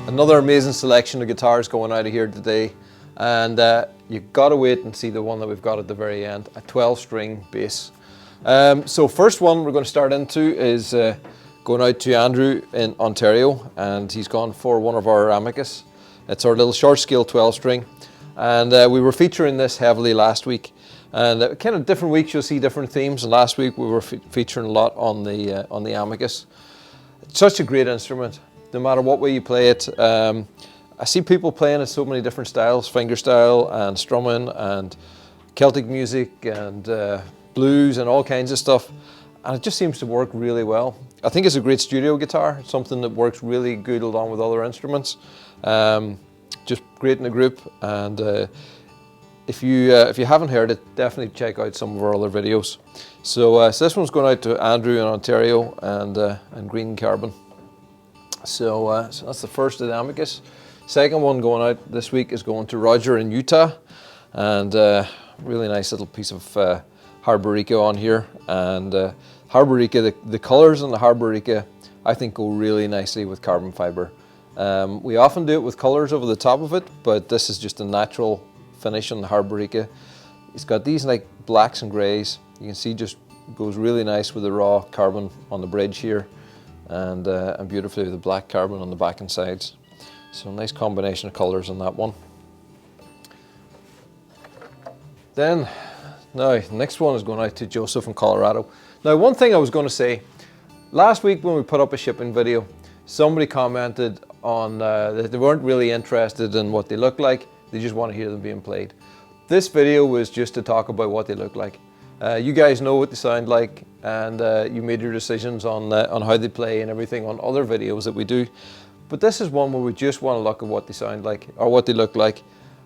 Another amazing selection of guitars going out of here today, and you've got to wait and see the one that we've got at the very end, a 12-string bass. So first one we're going to start into is going out to Andrew in Ontario, and he's gone for one of our Amicus. It's our little short scale 12-string, and we were featuring this heavily last week. And kind of different weeks you'll see different themes, and last week we were featuring a lot on the Amicus. It's such a great instrument, no matter what way you play it. I see people playing it so many different styles, fingerstyle and strumming and Celtic music and blues and all kinds of stuff, and it just seems to work really well. I think it's a great studio guitar, something that works really good along with other instruments. Just great in a group, and if you haven't heard it, definitely check out some of our other videos. So this one's going out to Andrew in Ontario and Green Carbon. So that's the first of the Amicus. Second one going out this week is going to Roger in Utah, and really nice little piece of Harborica on here. And Harborica, the colours on the Harborica I think go really nicely with carbon fibre. We often do it with colours over the top of it, but this is just a natural finish on the Harborica. It's got these like blacks and greys. You can see just goes really nice with the raw carbon on the bridge here, and beautifully with the black carbon on the back and sides. So nice combination of colours on that one. Then, now the next one is going out to Joseph in Colorado. Now one thing I was going to say, last week when we put up a shipping video, somebody commented on that they weren't really interested in what they look like, they just want to hear them being played. This video was just to talk about what they look like. You guys know what they sound like, and you made your decisions on how they play and everything on other videos that we do. But this is one where we just want to look at what they sound like, or what they look like,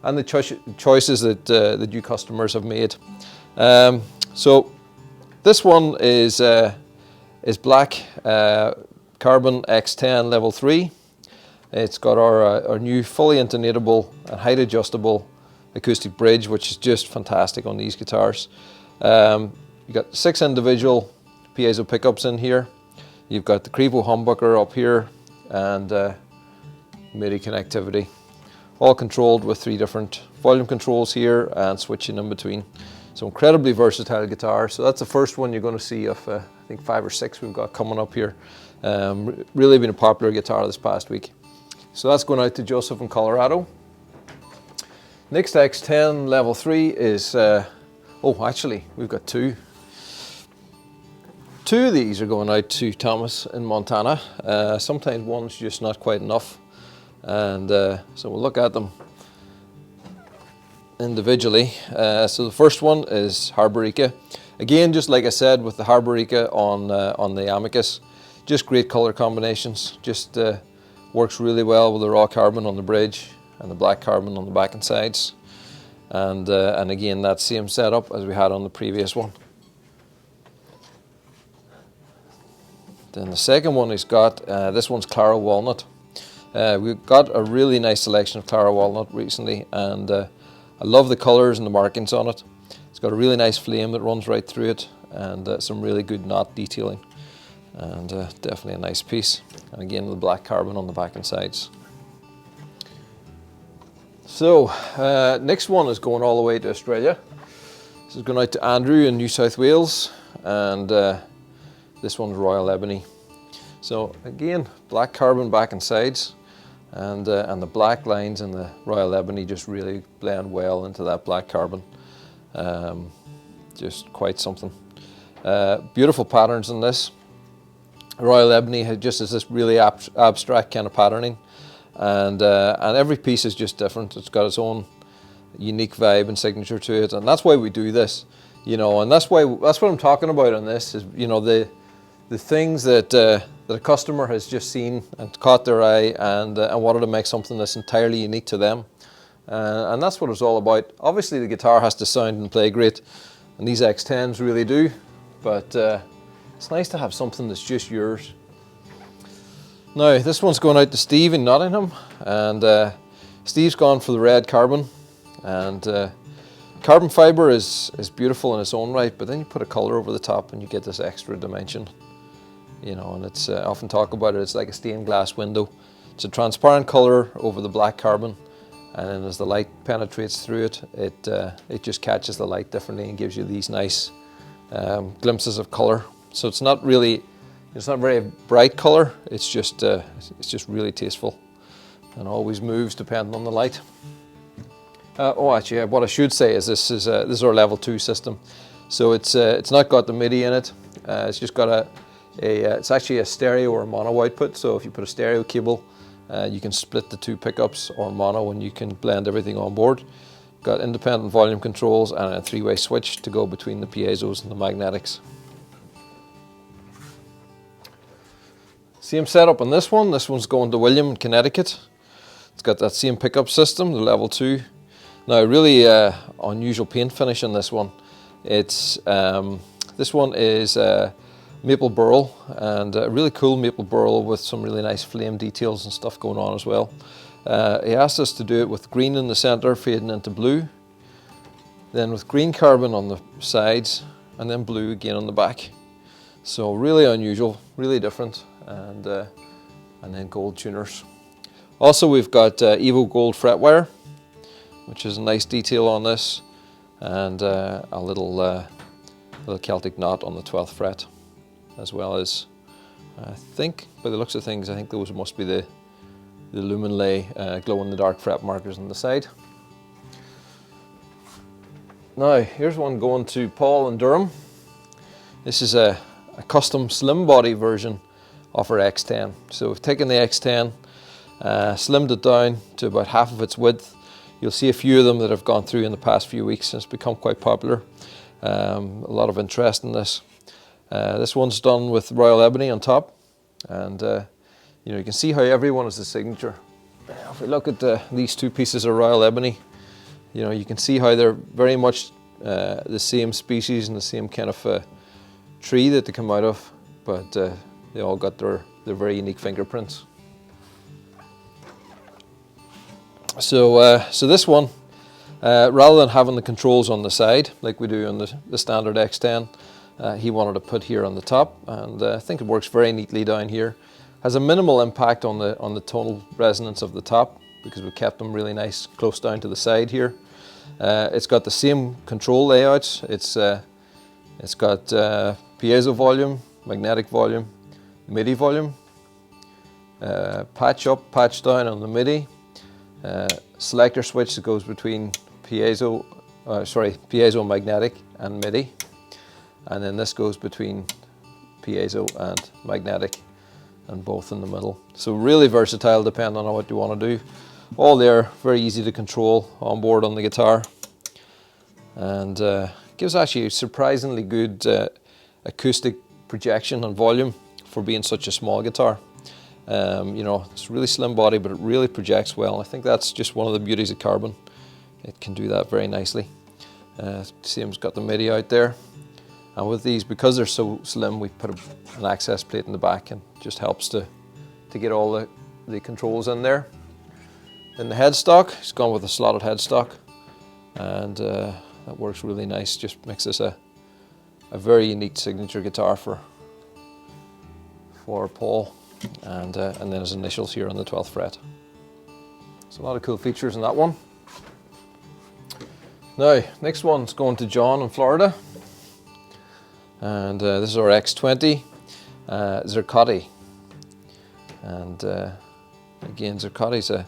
and the choices that you customers have made. So this one is black carbon X10 level 3. It's got our new fully intonatable and height adjustable acoustic bridge, which is just fantastic on these guitars. You've got 6 individual piezo pickups in here. You've got the Crevo humbucker up here, and MIDI connectivity. All controlled with 3 different volume controls here and switching in between. So incredibly versatile guitar. So that's the first one you're going to see of I think 5 or 6 we've got coming up here. Really been a popular guitar this past week. So that's going out to Joseph in Colorado. Next X10 level 3 is, oh actually we've got 2. 2 of these are going out to Thomas in Montana. Sometimes one's just not quite enough, and so we'll look at them individually. So the first one is Harborica. Again, just like I said with the Harborica on the Amicus, just great color combinations. Just works really well with the raw carbon on the bridge and the black carbon on the back and sides, and again that same setup as we had on the previous one. Then the second one is got, this one's Clara Walnut. We've got a really nice selection of Clara Walnut recently, and I love the colours and the markings on it. It's got a really nice flame that runs right through it, and some really good knot detailing, and definitely a nice piece. And again, the black carbon on the back and sides. So next one is going all the way to Australia. This is going out to Andrew in New South Wales, and this one's Royal Ebony. So again, black carbon back and sides, and the black lines in the Royal Ebony just really blend well into that black carbon. Just quite something. Beautiful patterns in this. Royal Ebony just has this really abstract kind of patterning, and every piece is just different. It's got its own unique vibe and signature to it, and that's why we do this, you know. And that's what I'm talking about on this is, you know, the things that a customer has just seen and caught their eye, and wanted to make something that's entirely unique to them, and that's what it's all about. Obviously, the guitar has to sound and play great, and these X10s really do, but it's nice to have something that's just yours. Now, this one's going out to Steve in Nottingham, and Steve's gone for the red carbon, and carbon fibre is beautiful in its own right, but then you put a colour over the top and you get this extra dimension, you know. And it's I often talk about it, it's like a stained glass window It's a transparent colour over the black carbon, and then as the light penetrates through it, it just catches the light differently and gives you these nice glimpses of colour. So it's not very bright colour. It's just really tasteful, and always moves depending on the light. Actually, what I should say is this is our level 2 system. So it's not got the MIDI in it. It's just got it's actually a stereo or mono output. So if you put a stereo cable, you can split the 2 pickups or mono, and you can blend everything on board. Got independent volume controls and a 3-way switch to go between the piezos and the magnetics. Same setup on this one. This one's going to William in Connecticut. It's got that same pickup system, the level 2. Now, really unusual paint finish on this one. This one is maple burl, and a really cool maple burl with some really nice flame details and stuff going on as well. He asked us to do it with green in the center fading into blue, then with green carbon on the sides, and then blue again on the back. So really unusual, really different, and then gold tuners. Also, we've got Evo gold fret wire, which is a nice detail on this, and a little Celtic knot on the 12th fret, as well as, I think, by the looks of things, I think those must be the lumen lay glow-in-the-dark fret markers on the side. Now, here's one going to Paul in Durham. This is a custom slim body version of our X10. So we've taken the X10, slimmed it down to about half of its width. You'll see a few of them that have gone through in the past few weeks, and it's become quite popular. A lot of interest in this. This one's done with royal ebony on top, and you can see how everyone is the signature. If we look at these 2 pieces of royal ebony, you can see how they're very much the same species and the same kind of tree that they come out of, but they all got their very unique fingerprints. So this one, rather than having the controls on the side like we do on the standard X10, he wanted to put here on the top, and I think it works very neatly down here. Has a minimal impact on the tonal resonance of the top, because we kept them really nice close down to the side here. It's got the same control layouts. It's got piezo volume, magnetic volume, MIDI volume, patch up, patch down on the MIDI. Selector switch that goes between piezo magnetic and MIDI, and then this goes between piezo and magnetic, and both in the middle. So really versatile depending on what you want to do. All there, very easy to control on board on the guitar, and gives actually surprisingly good acoustic projection and volume for being such a small guitar. It's a really slim body, but it really projects well. I think that's just one of the beauties of carbon. It can do that very nicely. Same's got the MIDI out there. And with these, because they're so slim, we put an access plate in the back, and just helps to get all the controls in there. Then the headstock, it's gone with a slotted headstock, and that works really nice. Just makes this a very unique signature guitar for Paul. And then his initials here on the 12th fret. So a lot of cool features in that one. Now, next one's going to John in Florida, and this is our X20 zerkati. And again, zerkati's a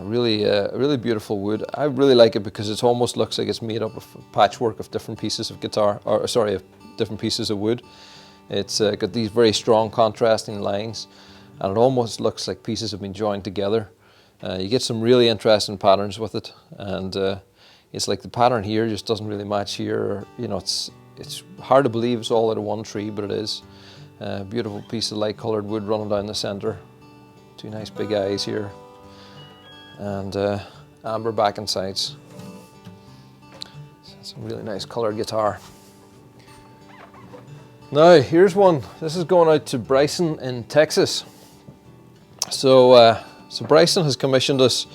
really beautiful wood. I really like it because it almost looks like it's made up of a patchwork of different pieces of different pieces of wood. It's got these very strong contrasting lines, and it almost looks like pieces have been joined together. You get some really interesting patterns with it, and it's like the pattern here just doesn't really match here. It's hard to believe it's all out of one tree, but it is. Beautiful piece of light coloured wood running down the centre. 2 nice big eyes here, and amber back and sides. So it's a really nice coloured guitar. Now, here's one. This is going out to Bryson in Texas. So Bryson has commissioned us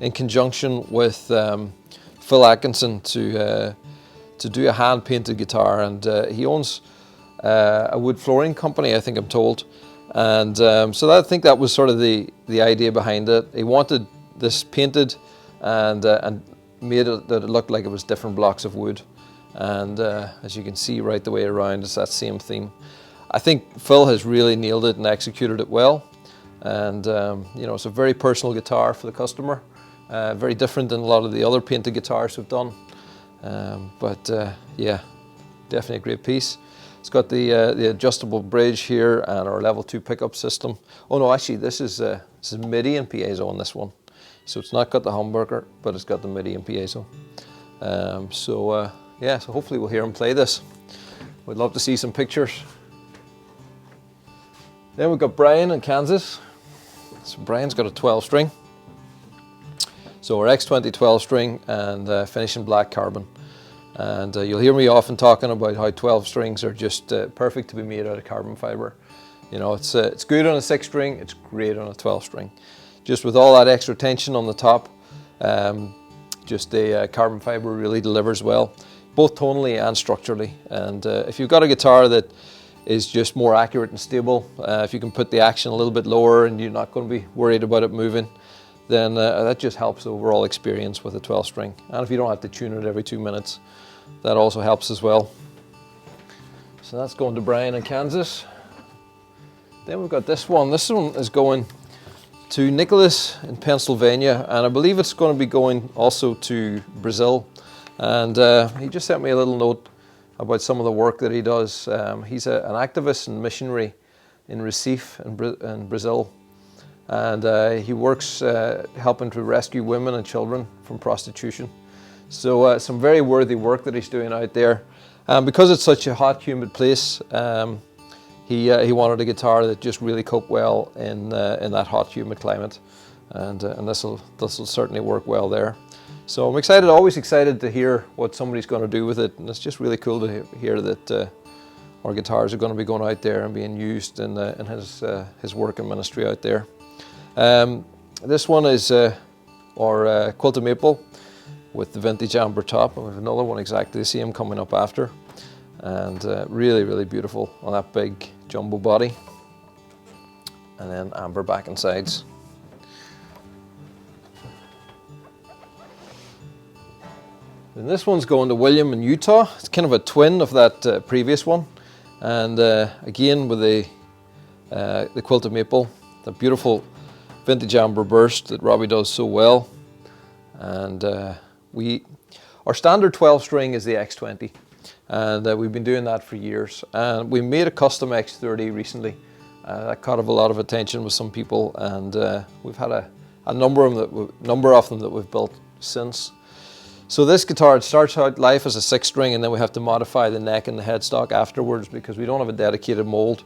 in conjunction with Phil Atkinson to do a hand-painted guitar, and he owns a wood flooring company, I think I'm told, And so I think that was sort of the idea behind it. He wanted this painted and made it that it looked like it was different blocks of wood. And as you can see right the way around, it's that same theme. I think Phil has really nailed it and executed it well. And you know, it's a very personal guitar for the customer. Very different than a lot of the other painted guitars we've done. Yeah, definitely a great piece. It's got the adjustable bridge here and our level 2 pickup system. Oh no, actually this is MIDI and piezo on this one. So it's not got the humbucker, but it's got the MIDI and piezo. Yeah, so hopefully we'll hear him play this. We'd love to see some pictures. Then we've got Brian in Kansas. So Brian's got a 12 string. So our X20 12 string and finishing black carbon. And you'll hear me often talking about how 12 strings are just perfect to be made out of carbon fiber. You know, it's good on a 6 string, it's great on a 12 string. Just with all that extra tension on the top, just the carbon fiber really delivers well, both tonally and structurally. And if you've got a guitar that is just more accurate and stable, if you can put the action a little bit lower and you're not going to be worried about it moving, then that just helps the overall experience with a 12 string. And if you don't have to tune it every 2 minutes, that also helps as well. So that's going to Brian in Kansas. Then we've got this one. This one is going to Nicholas in Pennsylvania, and I believe it's going to be going also to Brazil. And he just sent me a little note about some of the work that he does. He's an activist and missionary in Recife in Brazil. And he works helping to rescue women and children from prostitution. So some very worthy work that he's doing out there. Because it's such a hot, humid place, he wanted a guitar that just really coped well in that hot, humid climate. And this will certainly work well there. So I'm excited, always excited to hear what somebody's going to do with it. And it's just really cool to hear that our guitars are going to be going out there and being used in his work and ministry out there. This one is our Quilted maple with the vintage amber top, and we have another one exactly the same coming up after. And really, really beautiful on that big jumbo body. And then amber back and sides. And this one's going to William in Utah. It's kind of a twin of that previous one. And again with the Quilted maple, the beautiful vintage amber burst that Robbie does so well. And our standard 12 string is the X20, and we've been doing that for years. And we made a custom X30 recently. That caught a lot of attention with some people, and we've had a number of them that we've built since. So this guitar, it starts out life as a 6 string, and then we have to modify the neck and the headstock afterwards because we don't have a dedicated mold.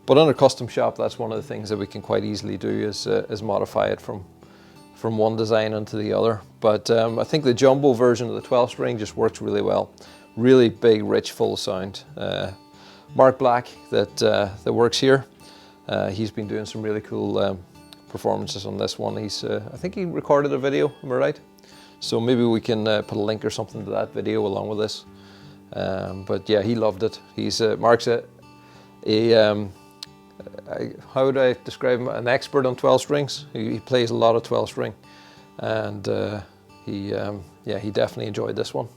But in a custom shop, that's one of the things that we can quite easily do is modify it from one design into the other. But I think the jumbo version of the 12 string just works really well. Really big, rich, full sound. Mark Black that works here, he's been doing some really cool performances on this one. I think he recorded a video, am I right? So maybe we can put a link or something to that video along with this. But yeah, he loved it. Mark's how would I describe him? An expert on 12 strings. He plays a lot of 12 string, and he definitely enjoyed this one.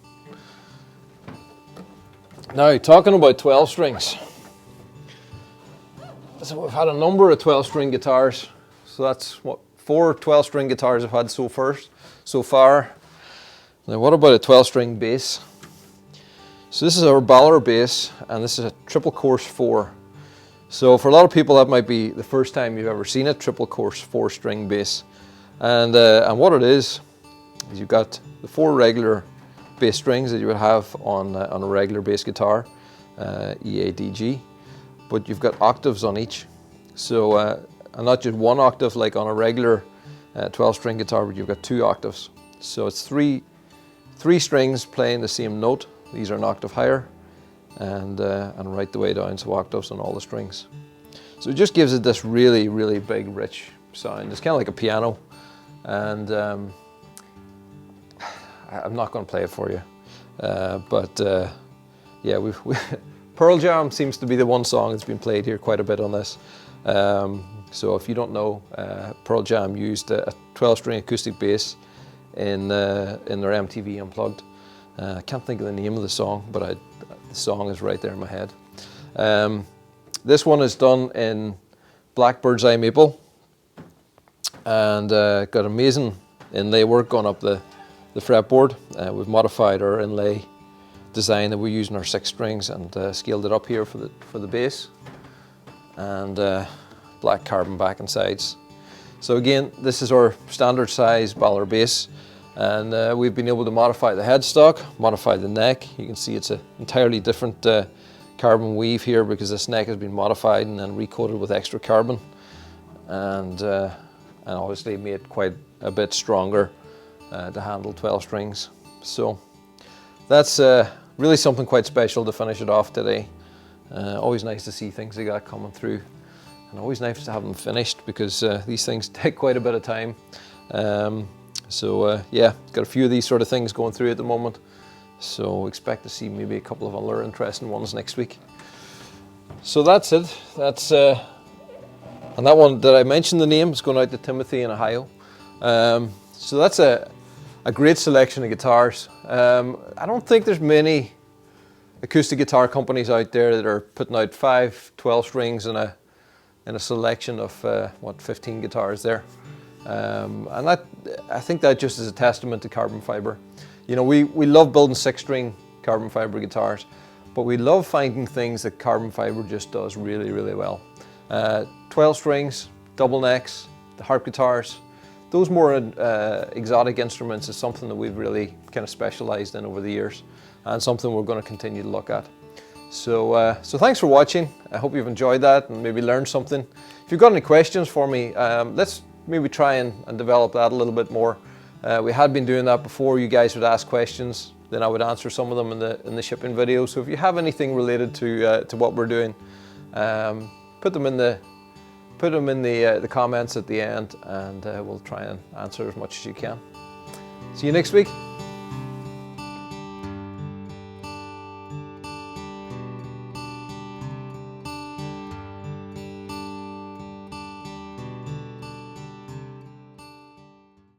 Now, talking about 12 strings. So we've had a number of 12 string guitars. So that's what 4 12 string guitars I've had so far. Now, what about a 12 string bass? So this is our Balor bass, and this is a triple course 4. So for a lot of people, that might be the first time you've ever seen a triple course 4 string bass. And what it is you've got the 4 regular bass strings that you would have on a regular bass guitar, E, A, D, G, but you've got octaves on each. So and not just 1 octave like on a regular 12 string guitar, but you've got 2 octaves. So it's three strings playing the same note. These are an octave higher. And right the way down to octaves on all the strings. So it just gives it this really, really big, rich sound. It's kind of like a piano, and I'm not going to play it for you, yeah, Pearl Jam seems to be the one song that's been played here quite a bit on this, So if you don't know, Pearl Jam used a 12-string acoustic bass in their MTV Unplugged. I can't think of the name of the song, but the song is right there in my head. This one is done in black bird's eye maple, and got amazing inlay work going up the fretboard. We've modified our inlay design that we use in our 6 strings and scaled it up here for the bass, and black carbon back and sides. So again, this is our standard size Ballard bass, and we've been able to modify the headstock, modify the neck. You can see it's an entirely different carbon weave here because this neck has been modified and then recoated with extra carbon, and obviously made quite a bit stronger to handle 12 strings. So that's really something quite special to finish it off today. Always nice to see things like that coming through, and always nice to have them finished because these things take quite a bit of time. Yeah, got a few of these sort of things going through at the moment, so expect to see maybe a couple of other interesting ones next week. So that's it. That's and that one, did I mention the name? It's going out to Timothy in Ohio. So that's a great selection of guitars. I don't think there's many acoustic guitar companies out there that are putting out 5 12 strings in a selection of 15 guitars there. And I think that just is a testament to carbon fiber. You know, we love building 6-string carbon fiber guitars, but we love finding things that carbon fiber just does really, really well. 12 strings, double necks, the harp guitars, those more exotic instruments is something that we've really kind of specialized in over the years, and something we're going to continue to look at. So thanks for watching. I hope you've enjoyed that and maybe learned something. If you've got any questions for me, let's maybe try and develop that a little bit more. We had been doing that before. You guys would ask questions, then I would answer some of them in the shipping video. So if you have anything related to what we're doing, put them in the comments at the end, and we'll try and answer as much as you can. See you next week.